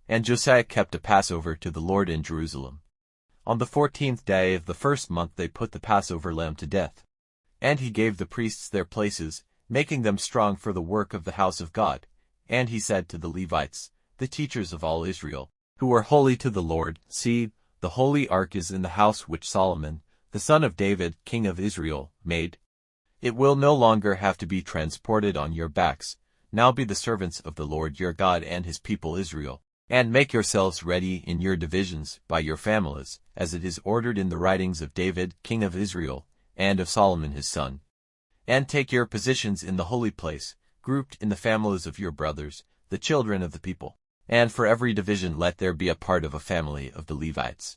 And Josiah kept a Passover to the Lord in Jerusalem. On the 14th day of the first month they put the Passover lamb to death. And he gave the priests their places, making them strong for the work of the house of God. And he said to the Levites, the teachers of all Israel, who are holy to the Lord, see, the holy ark is in the house which Solomon, the son of David, king of Israel, made. It will no longer have to be transported on your backs. Now be the servants of the Lord your God and his people Israel, and make yourselves ready in your divisions by your families, as it is ordered in the writings of David, king of Israel, and of Solomon his son. And take your positions in the holy place, grouped in the families of your brothers, the children of the people. And for every division let there be a part of a family of the Levites.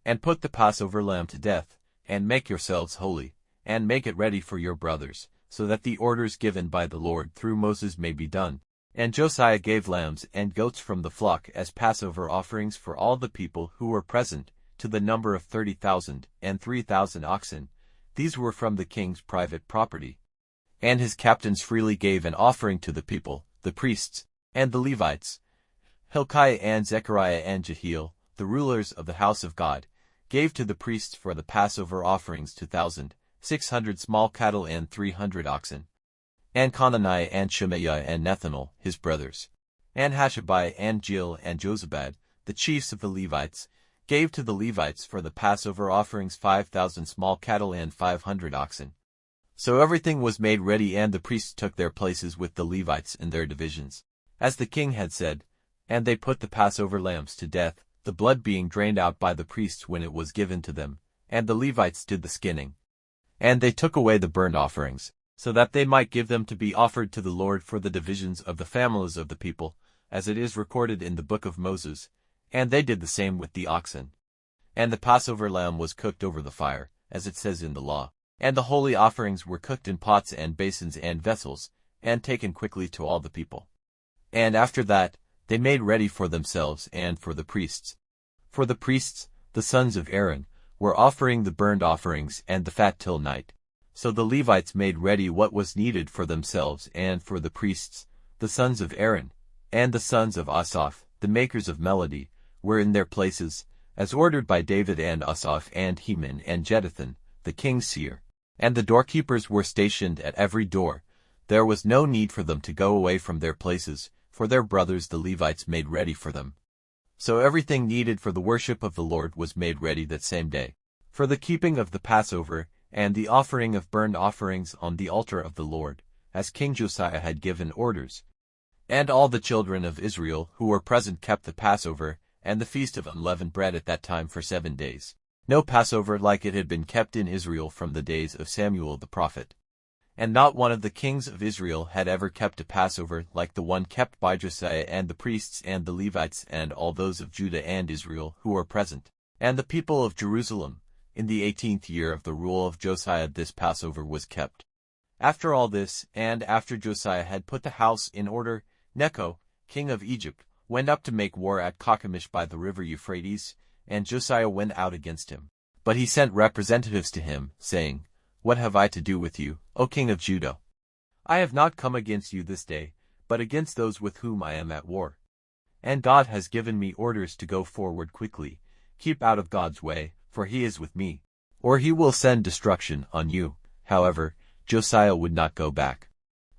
And put the Passover lamb to death, and make yourselves holy, and make it ready for your brothers, so that the orders given by the Lord through Moses may be done. And Josiah gave lambs and goats from the flock as Passover offerings for all the people who were present, to the number of 30,000, and 3,000 oxen. These were from the king's private property. And his captains freely gave an offering to the people, the priests, and the Levites. Hilkiah and Zechariah and Jehiel, the rulers of the house of God, gave to the priests for the Passover offerings 2,600 small cattle and 300 oxen. And Conaniah and Shemaiah and Nethanel, his brothers, and Hashabiah and Jeiel and Jozabad, the chiefs of the Levites, gave to the Levites for the Passover offerings 5,000 small cattle and 500 oxen. So everything was made ready, and the priests took their places with the Levites in their divisions, as the king had said, and they put the Passover lambs to death, the blood being drained out by the priests when it was given to them, and the Levites did the skinning. And they took away the burnt offerings, so that they might give them to be offered to the Lord for the divisions of the families of the people, as it is recorded in the book of Moses, and they did the same with the oxen. And the Passover lamb was cooked over the fire, as it says in the law, and the holy offerings were cooked in pots and basins and vessels, and taken quickly to all the people. And after that, they made ready for themselves and for the priests. For the priests, the sons of Aaron, were offering the burnt offerings and the fat till night. So the Levites made ready what was needed for themselves and for the priests, the sons of Aaron, and the sons of Asaph, the makers of melody, were in their places, as ordered by David and Asaph and Heman and Jeduthun, the king's seer. And the doorkeepers were stationed at every door. There was no need for them to go away from their places, for their brothers the Levites made ready for them. So everything needed for the worship of the Lord was made ready that same day, for the keeping of the Passover, and the offering of burnt offerings on the altar of the Lord, as King Josiah had given orders. And all the children of Israel who were present kept the Passover, and the feast of unleavened bread at that time for 7 days. No Passover like it had been kept in Israel from the days of Samuel the prophet. And not one of the kings of Israel had ever kept a Passover like the one kept by Josiah and the priests and the Levites and all those of Judah and Israel who were present, and the people of Jerusalem. In the 18th year of the rule of Josiah this Passover was kept. After all this, and after Josiah had put the house in order, Necho, king of Egypt, went up to make war at Carchemish by the river Euphrates, and Josiah went out against him. But he sent representatives to him, saying, What have I to do with you, O king of Judah? I have not come against you this day, but against those with whom I am at war. And God has given me orders to go forward quickly. Keep out of God's way, for he is with me, or he will send destruction on you. However, Josiah would not go back,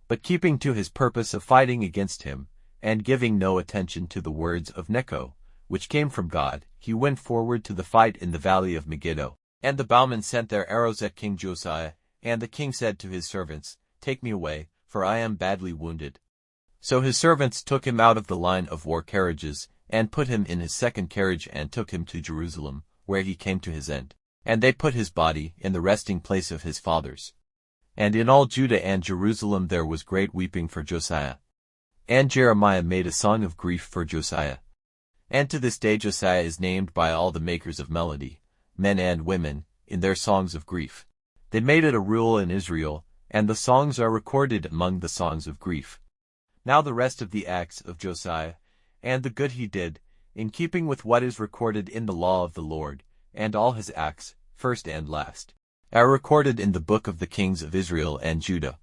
but keeping to his purpose of fighting against him, and giving no attention to the words of Necho, which came from God, he went forward to the fight in the valley of Megiddo. And the bowmen sent their arrows at King Josiah, and the king said to his servants, Take me away, for I am badly wounded. So his servants took him out of the line of war carriages, and put him in his second carriage and took him to Jerusalem, where he came to his end. And they put his body in the resting place of his fathers. And in all Judah and Jerusalem there was great weeping for Josiah. And Jeremiah made a song of grief for Josiah. And to this day Josiah is named by all the makers of melody, men and women, in their songs of grief. They made it a rule in Israel, and the songs are recorded among the songs of grief. Now the rest of the acts of Josiah, and the good he did, in keeping with what is recorded in the law of the Lord, and all his acts, first and last, are recorded in the book of the kings of Israel and Judah.